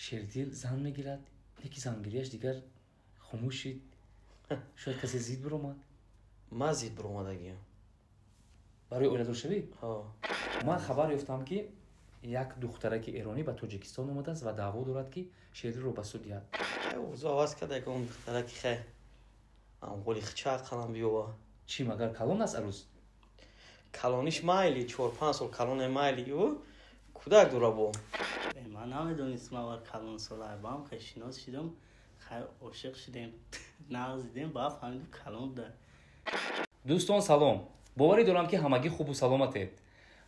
شیردل زن میگیرد، یکی زنگیریش دیگر خاموش شد. شاید کسی زید برآمد. ما زید برآمدگیم برای اویلادور شوی. ها من خبر یافتم که یک دخترک ایرانی به تاجیکستان اومده است و دعوا دارد که شیردل رو به سود دهد. اوضاع عوض کرده که اون دختره که خیلی قولی خچه قلم بیوه چی مگر کلان است عروس؟ کلانیش مایلی 4-5 سال کلان مایلی و کودک داره بو. من نمیدونستم اول کلان سال با هم خیلی شناس شدم، خیلی عاشق شدیم، نغزیدیم با فهمیدم کلان ده. دوستان سلام، باوری دارم که همگی خوب و سلامتید.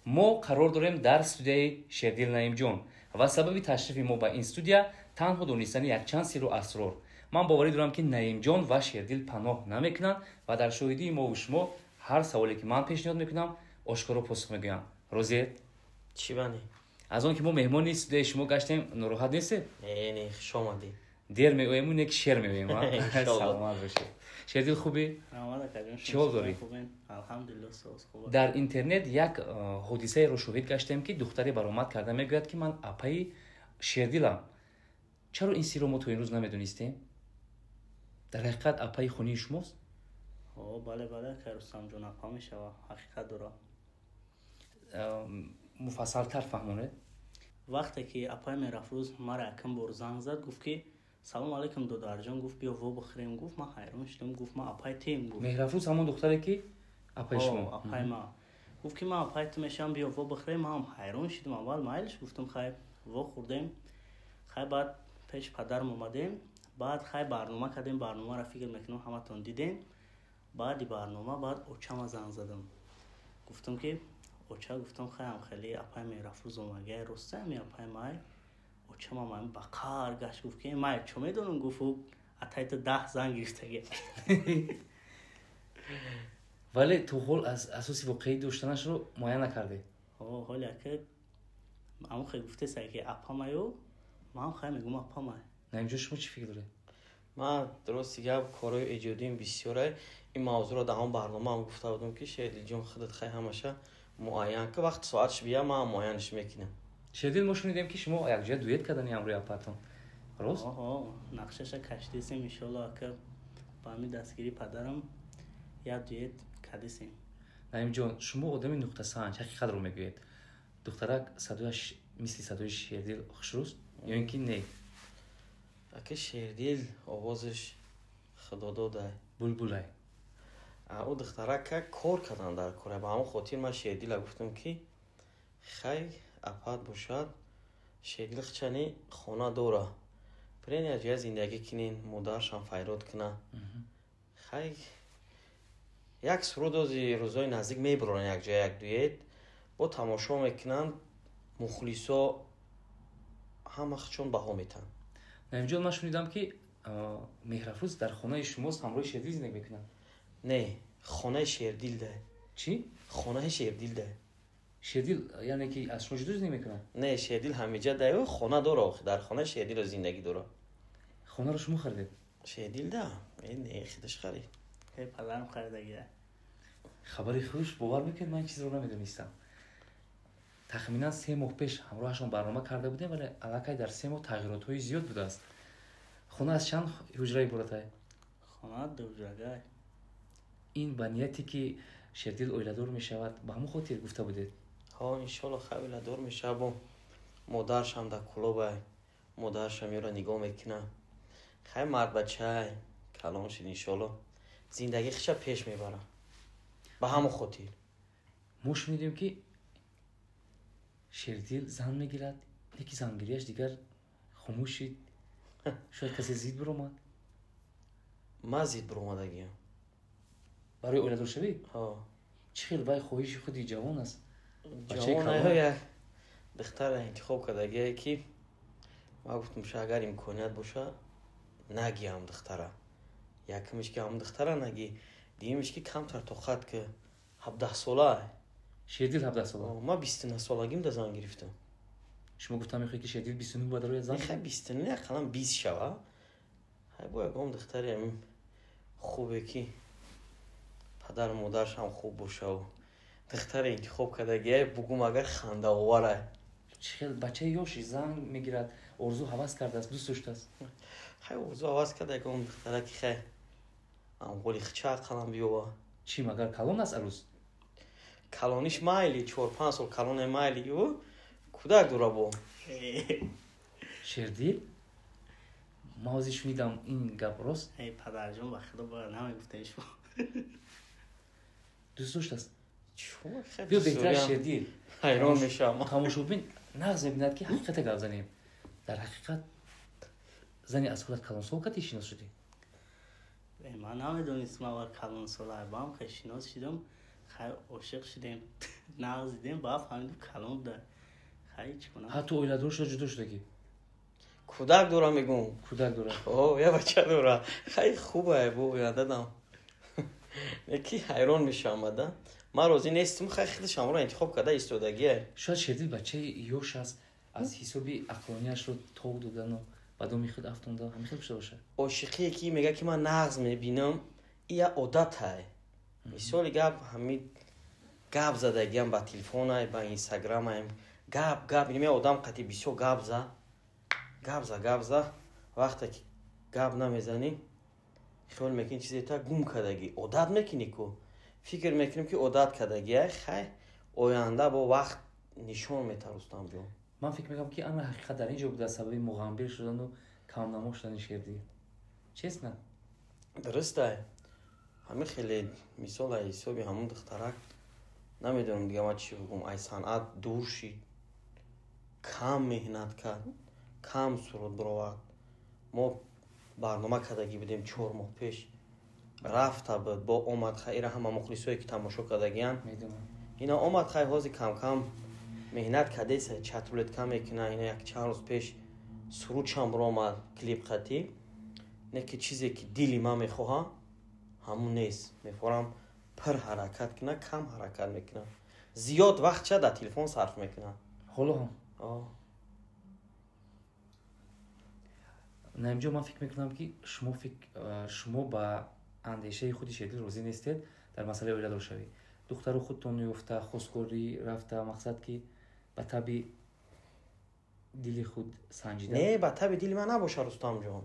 ما قرار داریم در استودیوی شیردل نعیم جان و سبب تشریف ما به این استودیو تنها دونستن یک چند سر و اسرار. من باوری دارم که نعیم جان و شیردل پناه نمیکنن و در شاهدی ما و شما هر سوالی که من پیشنهاد میکنم آشکارا پاسخ میگویم. راضیید؟ چی بانی؟ از اون که ما مهمان استودیوی شما گشتیم ناراحت نیستید؟ نه خوش آمدی. دیر میگویم یک شعر میگویم. سلامت باشید. شیردل خوبی؟ چه حال داری؟ الحمدلله ساز خوبه. در اینترنت یک حادثه رو شاهد گشتیم که دختری برآمد کرده میگوید که من اپای شیردلم. چرا این سر رو ما تو این روز نمیدونستیم؟ در حقیقت اپای خونی شماست؟ بله که رستم جان اپا میشه و حقیقت داره. مفصل تر فهمونه؟ وقتی که اپای میرفروز مرا یکم بار زنگ زد گفت که سلام علیکم دادر جان، گفت بیا و بخوریم. گفت من حیران شدم، گفت من اپای تیم. گفت مهرافروز همون دختری که اپای شما؟ اپای ما. گفت که من اپای تو میشم بیا و بخوریم. من هم حیران شدم، اول مایلش گفتم خیر و خوردیم. خیر بعد پیش پدرم اومدیم، بعد خیر برنامه کردیم، برنامه را فکر میکنم همتون دیدین. بعد برنامه بعد اوچم زنگ زدم، گفتم که اوچا، گفتم خیلی خیلی اپای مهرافروز اومده رستم می اپای مای اوچم من بقار گشت. گفت که مای چه میدونم؟ گفت اتایت 10 زنگ گرفته. ولی تو حال از اساسی واقعی داشتنش رو معاینه نکرده؟ حالا که اما خیلی گفته سعی که اپا مایو من خیلی میگم اپا مای. نعیم شما چی فکر داره؟ من درست دیگه کارهای ایجادیم بسیاره. این موضوع رو در هم برنامه هم گفته بودم که شیردل جان خودت خیلی همشه معاین که وقت ساعتش بیا من معاینش میکنم. شیردل ما شنیدیم که شما یک جای دویت کردن امروز اپاتون. راست؟ نقشش کشیدیم ان شاء الله که با همین دستگیری پدرم یا دویت کردیم. نعیم جان شما آدم نقطه سنج حقیقت رو میگوید. دخترک صدایش مثل صدای شیردل خوشروست یا اینکه نه؟ اگه شیردل آوازش خدا داده بلبلای. او دخترک که کار کردن در کاره با همون خاطر من شیردل گفتم که خیلی اپات باشد. شیردل خچنی خانه دوره برین یا جای زندگی کنین مادرش هم فیراد کنه. خیلی یک سرود از روزای نزدیک میبرن یک جای یک دویت با تماشا میکنن مخلصا همه خچون بها میتن. نعیم جان من شنیدم که مهرافروز در خانه شماست همراه شیردل زندگی میکنن. نه خانه شیردل ده. چی؟ خانه شیردل ده. شیردل یعنی که از شما جدا زندگی میکنن؟ نه شیردل همیجا ده و خانه داره. در خانه شیردل زندگی داره. خانه رو شما خریدید؟ شیردل ده نه خودش خرید. که پدرم خریده. خبری خوش باور میکنید من چیز رو نمیدونستم. تخمینا 3 ماه پیش همراهشون برنامه کرده بودیم ولی الکی در 3 ماه تغییرات‌های زیاد بوده است. خانه از چند حجره عبارته؟ خانه 2 حجره. این بنیتی که شیردل اویلادور میشود به همون خاطر گفته بودید؟ ها ان شاء الله خیلی اویلادور میشه با مادرش هم در کلوبه. مادرش هم یارو نگاه میکنه. خیلی مرد بچه کلان شد ان شاء الله زندگی خیلی پیش میبره به همون خاطر. ما شنیدیم که شیردل زن میگیرد، یکی زنگیریش دیگر خاموش شد. شاید کسی زید برآمد. ما زید برآمدگیم برای اویلادور شوی. ها چه خیلی وای خواهش خودی جوان است. جوان یک دختر انتخاب کردگی که ما گفتم شاید اگر امکانیت باشه نگی هم دختره یکمش که هم دختره نگی دیگه‌مش که کمتر تا خط که 17 ساله. شیردل 17 ساله. ما 29 سالگیم در زن گرفتم. شما گفتم میخوای که شیردل 29 بود روی زن؟ خیلی 29 اقلا 20 شوه. های باید هم دختری هم خوبه که پدر مادرش هم خوب باشه و دختر انتخاب کردگی بگم اگر خنده آوره. چه بچه یاشی زن میگیرد орзу ҳавас кардааст, дӯст доштааст? хай орзу ҳавас карда ягон духтараки хай амғоли хича қалам биёва. Чӣ магар калон аст арӯз? Калониш майли 4-5 сол калоне майли ё кӯдак дора бо. Шердил? ма ҳозир шунидам ин гап рост? ای پدرجان با خدا با نمیگفتنش با дӯст доштааст? чума хай биё беҳтар Шердил ҳайрон мешавам. тамошобин нағз мебинад ки ҳақиқате гап занем. дар ҳақиқат зани аз худат калонсол кати шинос шудӣ? من نمیدونستم اول کلان سال با هم خیلی شناس شدم خیلی عاشق شدیم نغز دیدیم با فهمیدیم کلان ده خیلی چی کنم ҳатто оиладор шуда ҷудо шудагӣ? кӯдак дора мегӯм. кӯдак дора? о я бача дора. хай хубае бо ояндадам. яки ҳайрон мешавам ада. ман розӣ нестим хай худаш амро интихоб карда истодагие. шояд Шердил бачаи ёш аст аз ҳисоби ақлониашро тоқ додану ба доми худ афтонда ҳамихел шуда бошад. ошиқие ки мега ки ман нағз мебинам и я одатае. мисоли гап ҳамин гап задагиам ба телефонай ба инстаграмаем гап ин одам қати бисёр гап за вақте ки гап намезанӣ хиёл мекунӣ чизе та гум кардагӣ одат мекунӣ ку фикр мекунем ки одат кардагия хай оянда бо вақт нишон метарустам биё. ман фикр мекунам ки амр ҳақиқат дар ин ҷо буда сабаби муғамбир шудану камнамо шудани Шердил чест на? дурустай ҳамин хеле мисол ай ҳисоби ҳамун духтарак намедонам дига ман чӣ бигӯм ай санъат дур шид кам меҳнат кард кам суруд бировард. мо барнома кардагӣ будем 4 моҳ пеш рафта буд бо омад хай ира ҳама мухлисое ки тамошо кардагиян медонам ина омад хай ҳозир кам меҳнат кардеса чатрулетка мекуна ина як чанд рӯз пеш сурудшам биромад клип қатӣ не ки чизе ки дили ман мехоҳам ҳамун нест. мефорам пир ҳаракат кунам кам ҳаракат мекунам зиёд вақтча дар телефон сарф мекунам. ҳоло ҳам наимҷо ман фикр мекунам ки шумо ба андешаи худи Шердил розӣ нестед дар масъалаи оиладоршавӣ. духтару худтон ёфта хостгорӣ рафта мақсад ки ба таби дили худ санҷида не ба таби дили ман набоша рустамҷон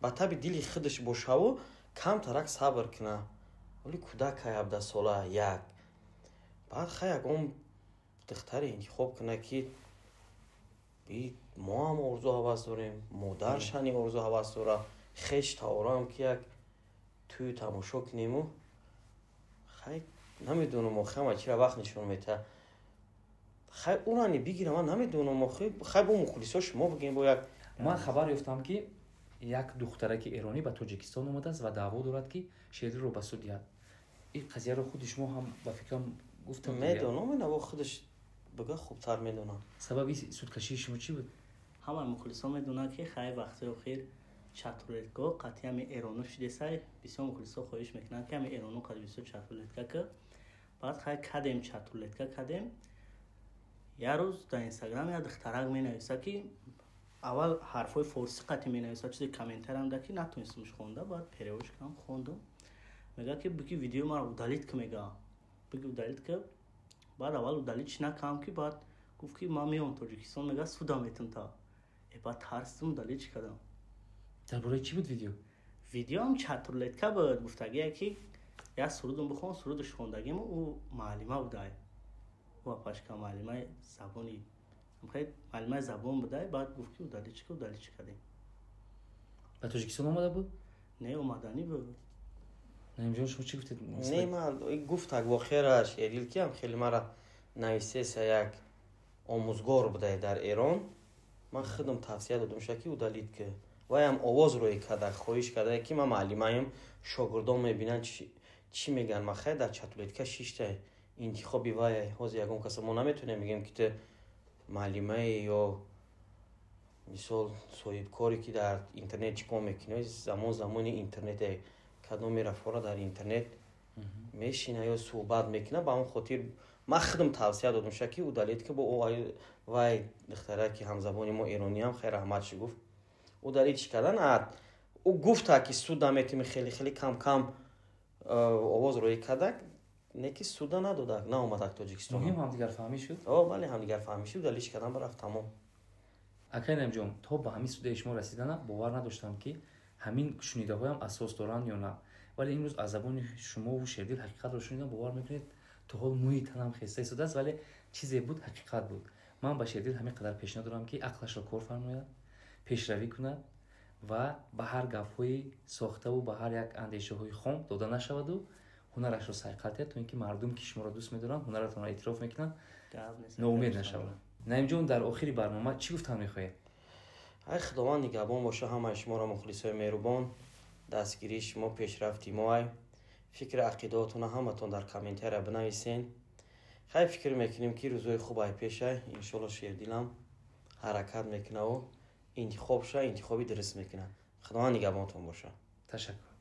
ба таби дили худаш бошаву камтарак сабр куна оли кӯдака 17 сола як баъд хай ягон духтаре интихоб куна ки мо ҳам орзу ҳавас дорем модаршани орзу ҳавас дора хеш таворам ки як тӯй тамошо кунему хай намедонам охирама чира вақт нишон мета хай урани бигира ман намедонам хай бо мухлисо шумо бигем бо як ман хабар ёфтам ки як духтараки эронӣ ба тоҷикистон омадааст ва даъво дорад ки Шердилро ба суд диҳад. ин қазияро худи шумо ҳам ба фикрам гуфтам медонам ина бо худаш бага хубтар медонам. сабаби судкашии шумо чӣ буд? همه مخلصان میدونن که خیلی وقتی اخیر چترولتگاه قطعی همین ایرانو شده سای بسیار مخلصان خواهش میکنن که همین ایرانو قطعی بسیار چترولتگاه که بعد خیلی کدیم چترولتگاه کدیم یه روز در اینستاگرام یه دخترک می نویسه که اول حرفای فارسی قطعی می نویسه چیزی کامنتر هم ده که نتونستمش خونده بعد پیروش کنم خوندم میگه که بگی ویدیو ما رو دلیت که میگه بگی دلیت که بعد اول دلیتش نکنم که بعد گفت که ما میام تاجیکستان میگه سودا میتون تا بعد ترسیدم دلیتش کردم. درباره چی بود ویدیو هم چترولتکا بود گفتگی که یا سرودم بخون سرودش خوندگیم او معلمه بوده و پاشکا معلمه زبانی خیلی معلمه زبان بوده بعد گفت که دلیتش کردیم. به تاجیکستان اومده بود؟ نه اومدنی بود. نمی‌دونم شما چی گفتید؟ نه من گفتم واخیرش ایدیل کیم خیلی مرا نویسه یک آموزگار بوده در ایران من خودم توصیه دادم شکی او دلیت که وایم آواز روی کرده خواهش کرده که من معلمایم شاگردان میبینن چی میگن من خیلی در چتولتکا شیشته انتخابی وای حاضر یگون کس ما نمیتونیم میگیم که معلمه یا مثال صاحب کاری که در اینترنت چیکار میکنه زمان اینترنت کدام میره فورا در اینترنت میشینه یا صحبت میکنه با اون خاطر من خودم توصیه دادم شکی او دلیت که با او وای دختره که همزبانی ما ایرانی هم خیر رحمتش گفت او دلیتش کردن او گفت که سود نمیتیم خیلی کم آواز روی کدک نه که سودا ندادک نه اومدک تاجیکستان مهم هم دیگر فهمی شد؟ بله هم دیگر فهمی شد دلیتش کردن برفت تمام. акай наимҷон то ба ҳамин суддаи шумо расидана бовар надоштам ки ҳамин шунидаҳоям асос доранд ё на, вале имрӯз аз забони шумову Шердил ҳақиқатро шунидам. бовар мекунед то ҳол мӯи танам хеста истодааст, вале чизе буд, ҳақиқат буд. ман ба Шердил ҳамин қадар пешниҳод дорам ки ақлашро кор фармояд, пешравӣ кунад ва ба ҳар гапҳои сохтаву ба ҳар як андешаҳои хом дода нашаваду ҳунарашро сайқал кунад, то ин ки мардум ки шуморо дӯст медоранд, ҳунаратонро эътироф мекунанд, ноумед нашаванд. наимҷон, дар охири барнома чӣ гуфтан мехоҳед? ай худованд нигаҳбон боша ҳамаи шуморо, мухлисои меҳрубон. дастгирии шумо, пешрафти мо. ай фикри ақидотона ҳаматон дар комментария бинависен. хай фикр мекунем ки рӯзҳои хуб ай пешай. иншоалло Шердилам ҳаракат мекунаву интихобша интихоби дуруст мекунад. худованд нигаҳбонтон боша. Ташаккур.